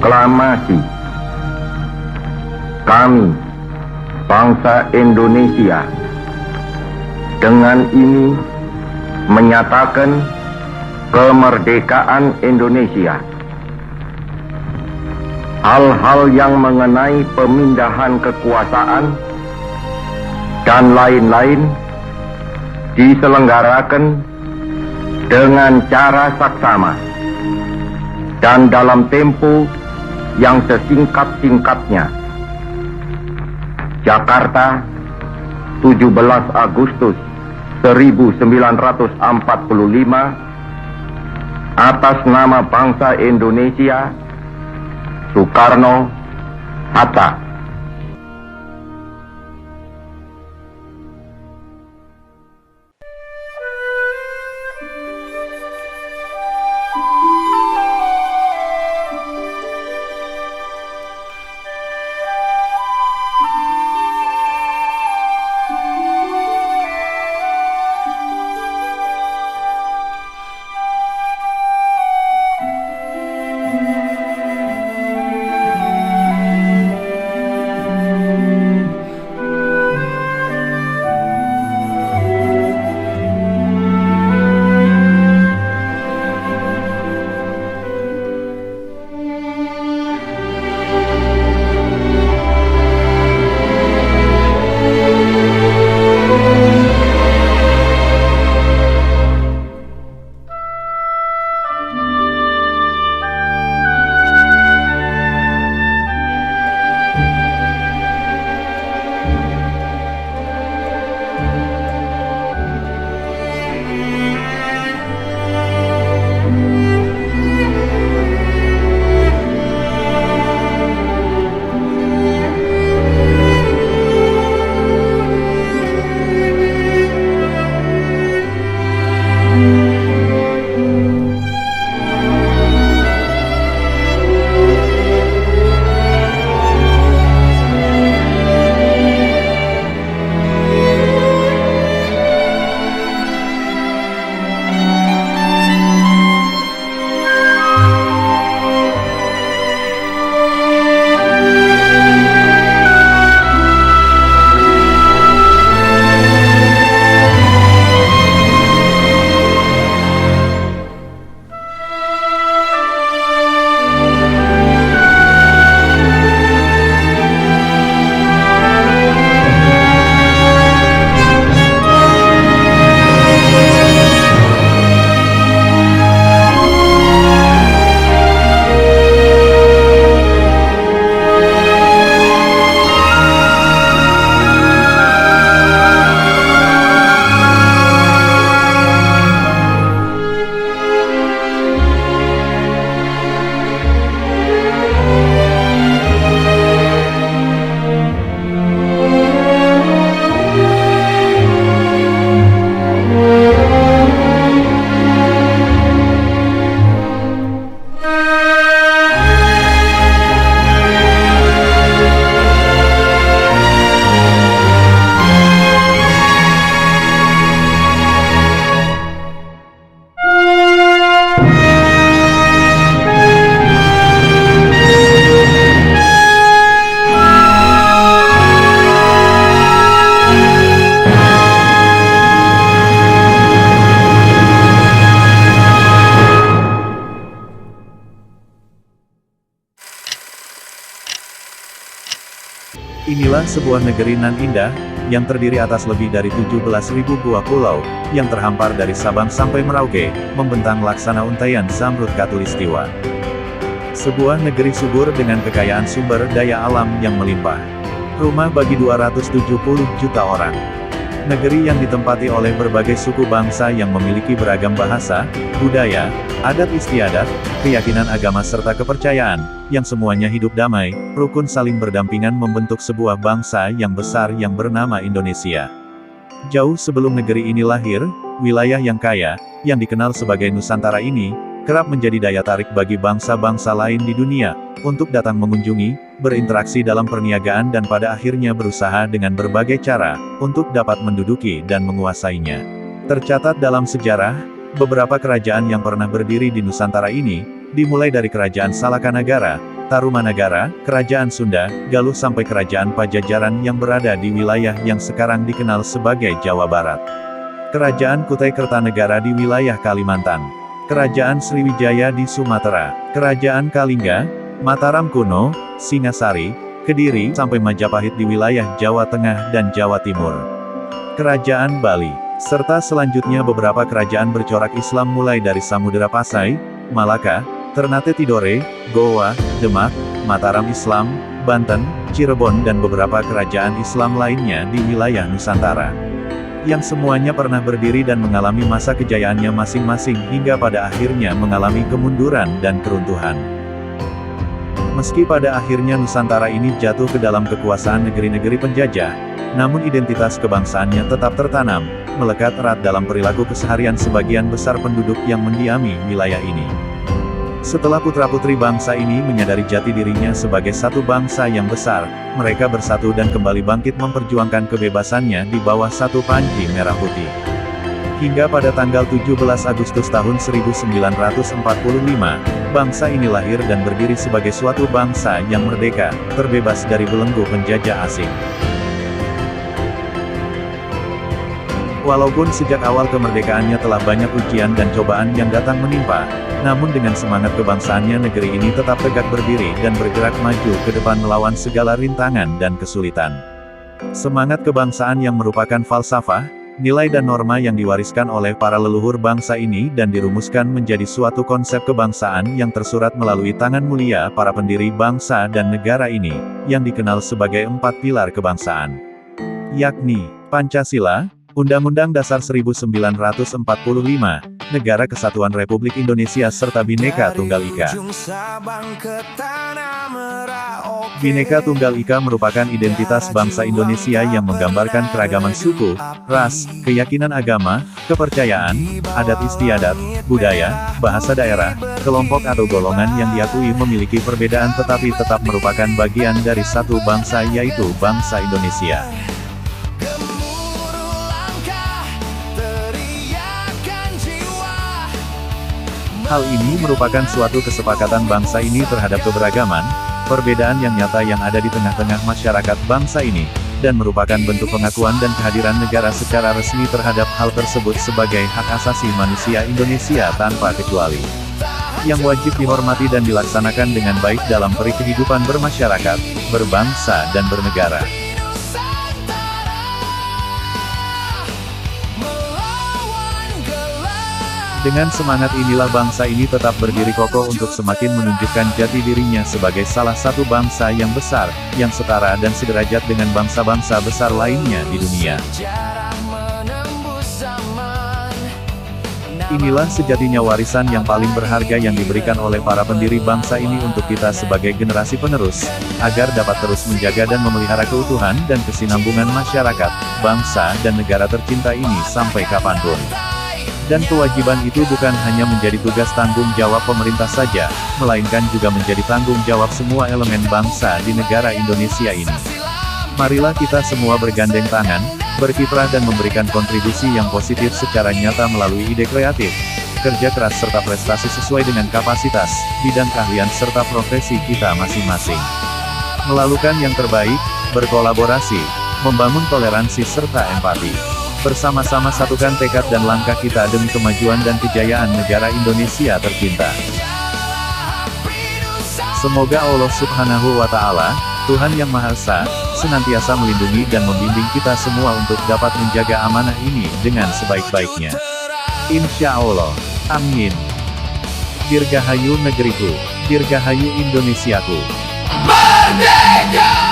Proklamasi. Kami, bangsa Indonesia, dengan ini menyatakan kemerdekaan Indonesia. Hal-hal yang mengenai pemindahan kekuasaan dan lain-lain diselenggarakan dengan cara saksama dan dalam tempo yang sesingkat-singkatnya. Jakarta, 17 Agustus 1945, atas nama bangsa Indonesia, Soekarno Hatta. Inilah sebuah negeri nan indah, yang terdiri atas lebih dari 17.000 buah pulau, yang terhampar dari Sabang sampai Merauke, membentang laksana untaian Zamrud Khatulistiwa. Sebuah negeri subur dengan kekayaan sumber daya alam yang melimpah. Rumah bagi 270 juta orang. Negeri yang ditempati oleh berbagai suku bangsa yang memiliki beragam bahasa, budaya, adat istiadat, keyakinan agama serta kepercayaan, yang semuanya hidup damai, rukun saling berdampingan membentuk sebuah bangsa yang besar yang bernama Indonesia. Jauh sebelum negeri ini lahir, wilayah yang kaya, yang dikenal sebagai Nusantara ini, kerap menjadi daya tarik bagi bangsa-bangsa lain di dunia, untuk datang mengunjungi, berinteraksi dalam perniagaan dan pada akhirnya berusaha dengan berbagai cara, untuk dapat menduduki dan menguasainya. Tercatat dalam sejarah, beberapa kerajaan yang pernah berdiri di Nusantara ini, dimulai dari Kerajaan Salakanagara, Tarumanagara, Kerajaan Sunda, Galuh sampai Kerajaan Pajajaran yang berada di wilayah yang sekarang dikenal sebagai Jawa Barat. Kerajaan Kutai Kertanegara di wilayah Kalimantan. Kerajaan Sriwijaya di Sumatera. Kerajaan Kalingga, Mataram kuno, Singasari, Kediri sampai Majapahit di wilayah Jawa Tengah dan Jawa Timur. Kerajaan Bali, serta selanjutnya beberapa kerajaan bercorak Islam mulai dari Samudera Pasai, Malaka, Ternate Tidore, Goa, Demak, Mataram Islam, Banten, Cirebon dan beberapa kerajaan Islam lainnya di wilayah Nusantara. Yang semuanya pernah berdiri dan mengalami masa kejayaannya masing-masing hingga pada akhirnya mengalami kemunduran dan keruntuhan. Meski pada akhirnya Nusantara ini jatuh ke dalam kekuasaan negeri-negeri penjajah, namun identitas kebangsaannya tetap tertanam, melekat erat dalam perilaku keseharian sebagian besar penduduk yang mendiami wilayah ini. Setelah putra-putri bangsa ini menyadari jati dirinya sebagai satu bangsa yang besar, mereka bersatu dan kembali bangkit memperjuangkan kebebasannya di bawah satu panji merah putih. Hingga pada tanggal 17 Agustus tahun 1945, bangsa ini lahir dan berdiri sebagai suatu bangsa yang merdeka, terbebas dari belenggu penjajah asing. Walaupun sejak awal kemerdekaannya telah banyak ujian dan cobaan yang datang menimpa, namun dengan semangat kebangsaannya negeri ini tetap tegak berdiri dan bergerak maju ke depan melawan segala rintangan dan kesulitan. Semangat kebangsaan yang merupakan falsafah, nilai dan norma yang diwariskan oleh para leluhur bangsa ini dan dirumuskan menjadi suatu konsep kebangsaan yang tersurat melalui tangan mulia para pendiri bangsa dan negara ini, yang dikenal sebagai 4 pilar kebangsaan. Yakni, Pancasila, Undang-Undang Dasar 1945, Negara Kesatuan Republik Indonesia serta Bhinneka Tunggal Ika. Bhinneka Tunggal Ika merupakan identitas bangsa Indonesia yang menggambarkan keragaman suku, ras, keyakinan agama, kepercayaan, adat istiadat, budaya, bahasa daerah, kelompok atau golongan yang diakui memiliki perbedaan tetapi tetap merupakan bagian dari satu bangsa yaitu bangsa Indonesia. Hal ini merupakan suatu kesepakatan bangsa ini terhadap keberagaman, perbedaan yang nyata yang ada di tengah-tengah masyarakat bangsa ini, dan merupakan bentuk pengakuan dan kehadiran negara secara resmi terhadap hal tersebut sebagai hak asasi manusia Indonesia tanpa kecuali. Yang wajib dihormati dan dilaksanakan dengan baik dalam peri kehidupan bermasyarakat, berbangsa dan bernegara. Dengan semangat inilah bangsa ini tetap berdiri kokoh untuk semakin menunjukkan jati dirinya sebagai salah satu bangsa yang besar, yang setara dan sederajat dengan bangsa-bangsa besar lainnya di dunia. Inilah sejatinya warisan yang paling berharga yang diberikan oleh para pendiri bangsa ini untuk kita sebagai generasi penerus, agar dapat terus menjaga dan memelihara keutuhan dan kesinambungan masyarakat, bangsa dan negara tercinta ini sampai kapanpun. Dan kewajiban itu bukan hanya menjadi tugas tanggung jawab pemerintah saja, melainkan juga menjadi tanggung jawab semua elemen bangsa di negara Indonesia ini. Marilah kita semua bergandeng tangan, berkiprah dan memberikan kontribusi yang positif secara nyata melalui ide kreatif, kerja keras serta prestasi sesuai dengan kapasitas, bidang keahlian serta profesi kita masing-masing. Melakukan yang terbaik, berkolaborasi, membangun toleransi serta empati. Bersama-sama satukan tekad dan langkah kita demi kemajuan dan kejayaan negara Indonesia tercinta. Semoga Allah Subhanahu wa Ta'ala, Tuhan Yang Maha Esa, senantiasa melindungi dan membimbing kita semua untuk dapat menjaga amanah ini dengan sebaik-baiknya. Insya Allah. Amin. Dirgahayu negeriku, dirgahayu Indonesiaku. Merdeka!